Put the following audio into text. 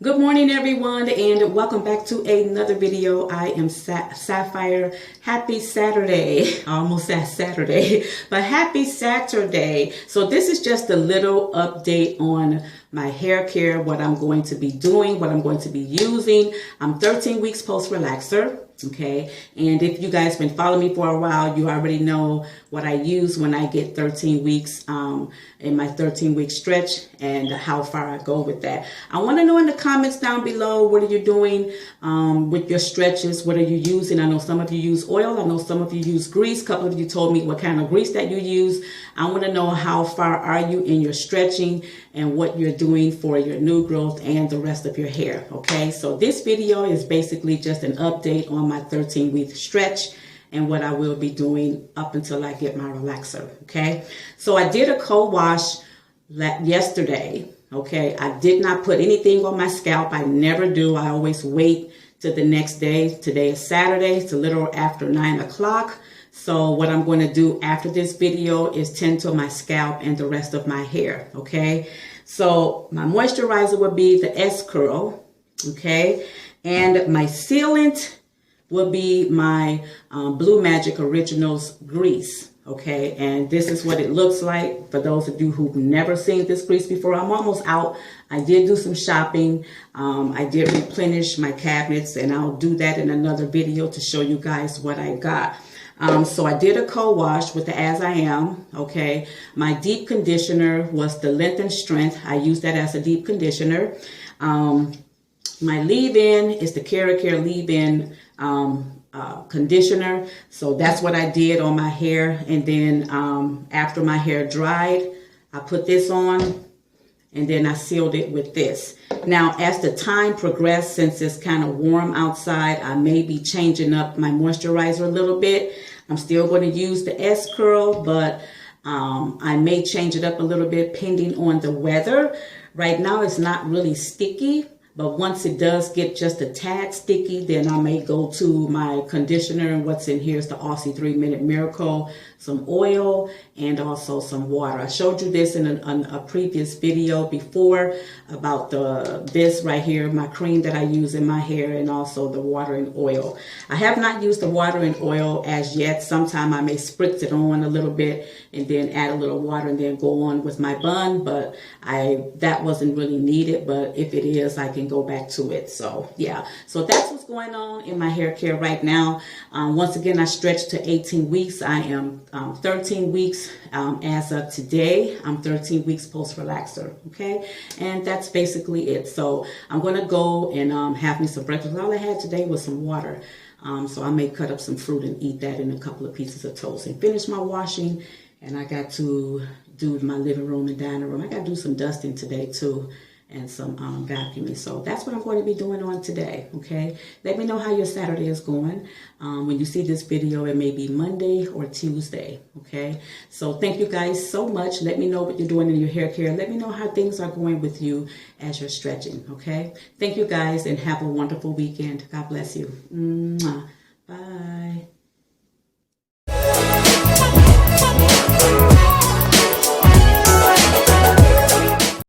Good morning, everyone, and welcome back to another video. I am Sapphire. Happy Saturday. I almost said Saturday, but happy Saturday. So this is just a little update on my hair care, what I'm going to be doing, what I'm going to be using. I'm 13 weeks post relaxer. Okay, and if you guys been following me for a while, you already know what I use when I get 13 weeks in my 13-week stretch and how far I go with that. I want to know in the comments down below, what are you doing with your stretches? What are you using? I know some of you use oil. I know some of you use grease. A couple of you told me what kind of grease that you use. I want to know how far are you in your stretching and what you're doing for your new growth and the rest of your hair. Okay, so this video is basically just an update on my 13-week stretch and what I will be doing up until I get my relaxer. Okay, so I did a co-wash yesterday. Okay, I did not put anything on my scalp. I never do. I always wait till the next day. Today is Saturday. It's a little after 9 o'clock. So what I'm going to do after this video is tend to my scalp and the rest of my hair. Okay, so my moisturizer would be the S Curl. Okay, and my sealant will be my Blue Magic Originals grease. Okay, and this is what it looks like for those of you who've never seen this grease before. I'm almost out. I did do some shopping. I did replenish my cabinets, and I'll do that in another video to show you guys what I got. So I did a co-wash with the As I Am. Okay, my deep conditioner was the Length and Strength. I use that as a deep conditioner. My leave-in is the Care leave-in conditioner. So that's what I did on my hair. And then after my hair dried, I put this on and then I sealed it with this. Now, as the time progressed, since it's kind of warm outside, I may be changing up my moisturizer a little bit. I'm still going to use the S Curl, but I may change it up a little bit depending on the weather. Right now, it's not really sticky. But once it does get just a tad sticky, then I may go to my conditioner. And what's in here is the Aussie 3-Minute Miracle, some oil, and also some water. I showed you this in a previous video before about this right here, my cream that I use in my hair, and also the water and oil. I have not used the water and oil as yet. Sometime I may spritz it on a little bit and then add a little water and then go on with my bun. But that wasn't really needed. But if it is, I can go back to it. So yeah, so that's what's going on in my hair care right now. Once again, I stretched to 18 weeks. I am 13 weeks as of today. I'm 13 weeks post relaxer. Okay, and that's basically it. So I'm going to go and have me some breakfast. All I had today was some water. So I may cut up some fruit and eat that in a couple of pieces of toast and finish my washing. And I got to do my living room and dining room. I got to do some dusting today too, and some vacuuming. So that's what I'm going to be doing on today. Okay, let me know how your Saturday is going. When you see this video, it may be Monday or Tuesday. Okay, so thank you guys so much. Let me know what you're doing in your hair care. Let me know how things are going with you as you're stretching. Okay, thank you guys, and have a wonderful weekend. God bless you. Mwah. Bye.